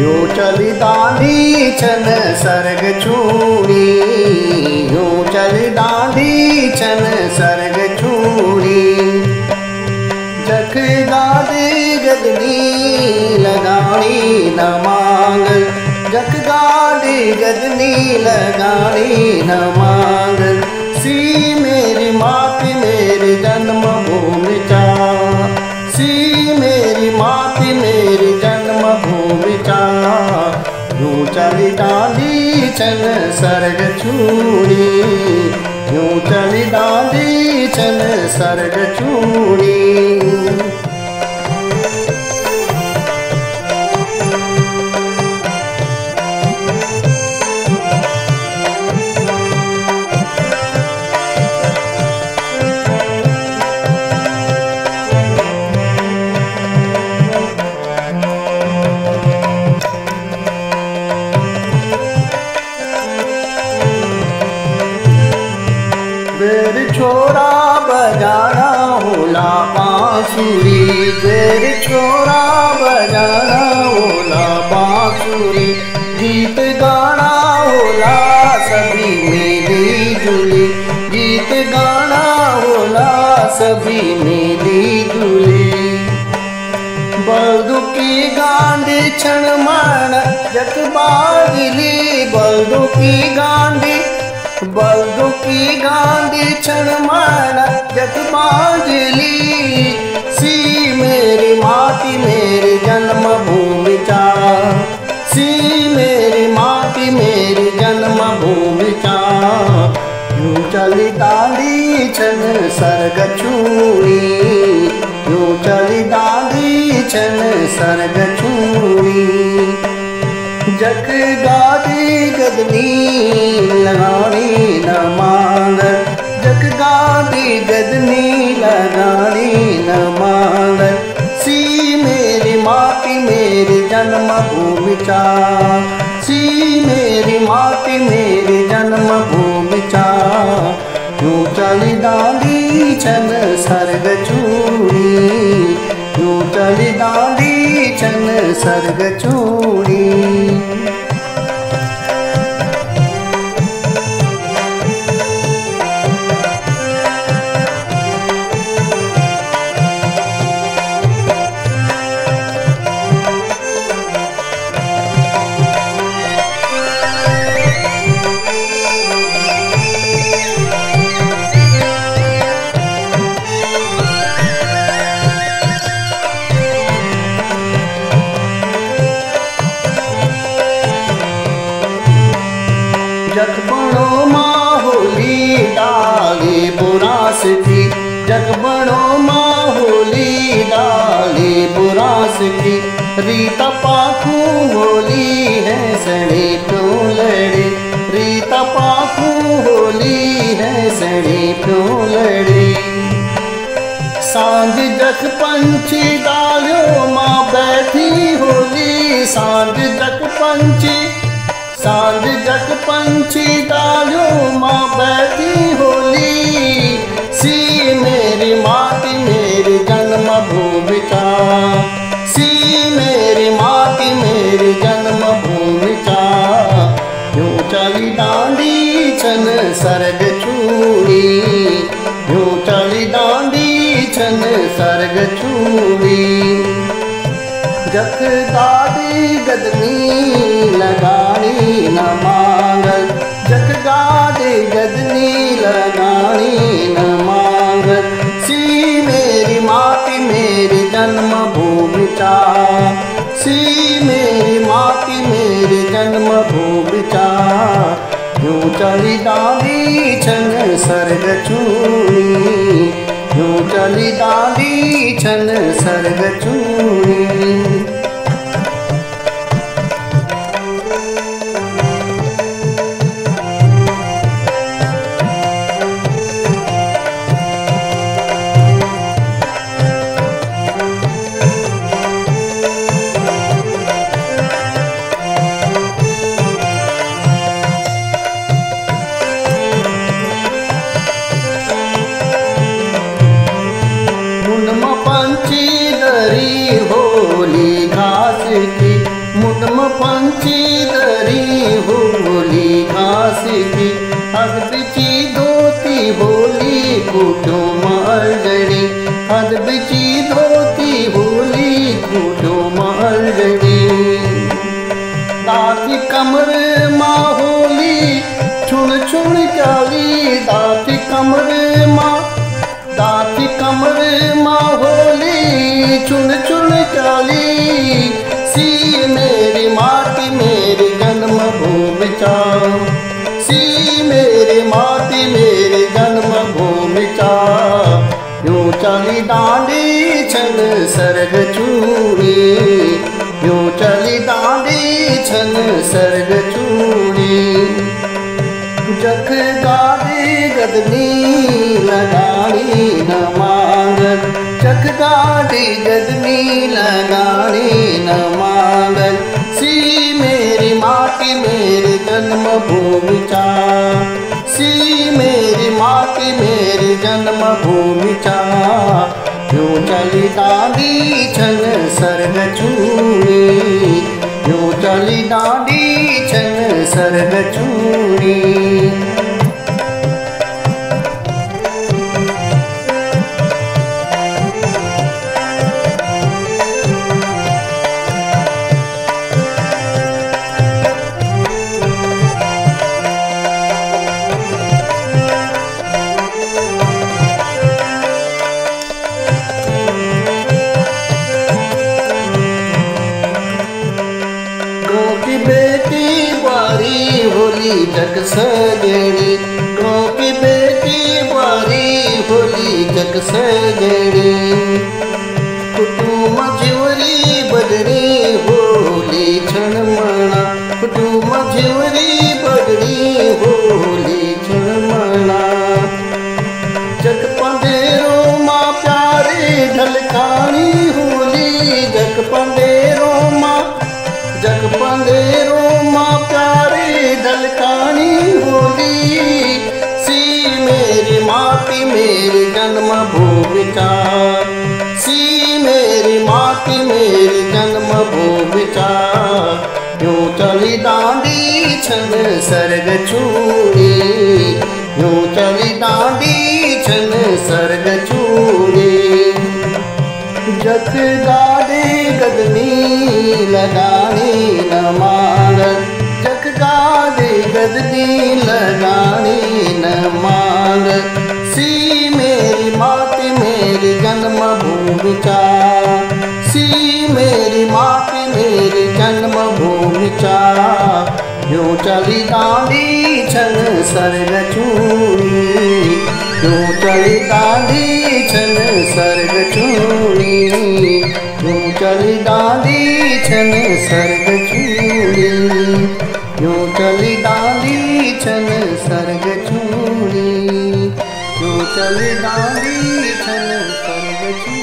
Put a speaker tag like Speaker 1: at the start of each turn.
Speaker 1: यूं चली दांडी छन सर्ग छूड़ी, यूं चली दांडी छन सर्ग छूड़ी। जख गादी गदनी लगानी न मांगल, जख गादी गदनी लगानी न मांगल। सी मेरी माटी मेरी जन्मभूमि चा, सी मेरी माटी मेरी जन्मभूमि चा। यूं चली दांडी छन सर्ग छूड़ी, यूं चली दांडी छन सर्ग छूड़ी। बेर छोरा बजाना होला बांसुरी, बेर छोरा बजाना होला बांसुरी। गीत गाना होला सभी मिली जुली, गीत गाना होला सभी मिली जुली। बल्दुकी गांडी क्षण मान जत बाजली, बल्दुकी गांडी, बल्दुकी गांडी क्षण मान जत बाजली। सी मेरी माटी मेरी जन्मभूमि चा, सी मेरी माटी मेरी जन्मभूमि चा। यूं चली दांडी छन सर्ग छूड़ी, यूं चली दांडी छन सर्ग छूड़ी। जख गादी गदनी लगानी न मांगल, जख गादी गदनी लगानी न मांगल। सी मेरी माटी मेरी जन्मभूमि चा, सी मेरी माटी मेरी जन्मभूमि चा। यूं चली दांडी छन सर्ग छूड़ी, यूं चली दांडी छन सर्ग छूड़ी। जग बड़ो माहौली डाली बुरास की, जग बड़ो माहौली डाली बुरास की। रीता पाखू होली है सड़ी क्यों लड़ी, रीता पाखू होली है सड़ी क्यों लड़ी। सांझ जग पंछी डालियो माँ बैठी होली, सांझ जग पंछी, सांझ जग पंछी डालियो माँ बैठी होली। सी मेरी माटी मेरी जन्मभूमि चा, सी मेरी माटी मेरी जन्मभूमि चा। यूं चली दांडी छन सर्ग छूड़ी, यूं चली दांडी छन सर्ग छूड़ी। जख गादी गदनी लगानी न मांगल, जख गादी गदनी लगानी न मांगल। सी मेरी माटी मेरी जन्मभूमि चा, सी मेरी माटी मेरी जन्मभूमि चा। यूं चली दांडी छन सर्ग छूड़ी, यूं चली दांडी छन सर्ग छूड़ी। पंची दरी होली खूटो मालड़ी हद बिची धोती होली खूटो मालड़ी दाती कमर माँ होली छुण छुण चाली दाती कमर माँ होली छुण छुण चाली सी मेरी माटी मेरी जन्म भूमि चा सी मेरी माटी मेरी जन्म भूमि चा यूं चली डांडी छन सर्ग चूड़ी यूं चली डांडी छन सर्ग चूड़ी जख गाड़ी गदनी लगानी न मांगन जख गाड़ी गदनी लगानी न मांगन सी मेरी माटी मेरी जन्म भूमि चा सी मेरी माटी मेरी जन्म भूमि चा यूं चली डांडी छन सर्ग चूड़ी यूं चली डांडी छन सर्ग चूड़ी की बेटी बारी होली जग सजड़ी गाँव की बेटी बारी होली जग सजड़ी कुटुम जिवरी बजरी होली क्षण मना कुटुम जिवरी बजरी होली क्षण मना जग पंदेरो माँ प्यारे ढलकानी होली जग पंदेरो माँ प्यारी ढलकानी होली सी मेरी माटी मेरी जन्म भूमि चा सी मेरी माटी मेरी जन्म भूमि चा यूं चली डांडी छन सर्ग चूड़ी यूं चली डांडी छन सर्ग चूड़ी जख गाड़ी गदनी लगानी न मांगन जख गाड़ी गदनी लगानी न मांगन सी मेरी माटी मेरी जन्म भूमि चा सी मेरी माटी मेरी जन्म भूमि चा यूं चली डांडी छन सर्ग चूड़ी यूं चली डांडी छन सर्ग चूड़ी यूं चली डांडी छन सर्ग चूड़ी यूं चली डांडी छन सर्ग चूड़ी यूं चली डांडी छन सर्ग चूड़ी।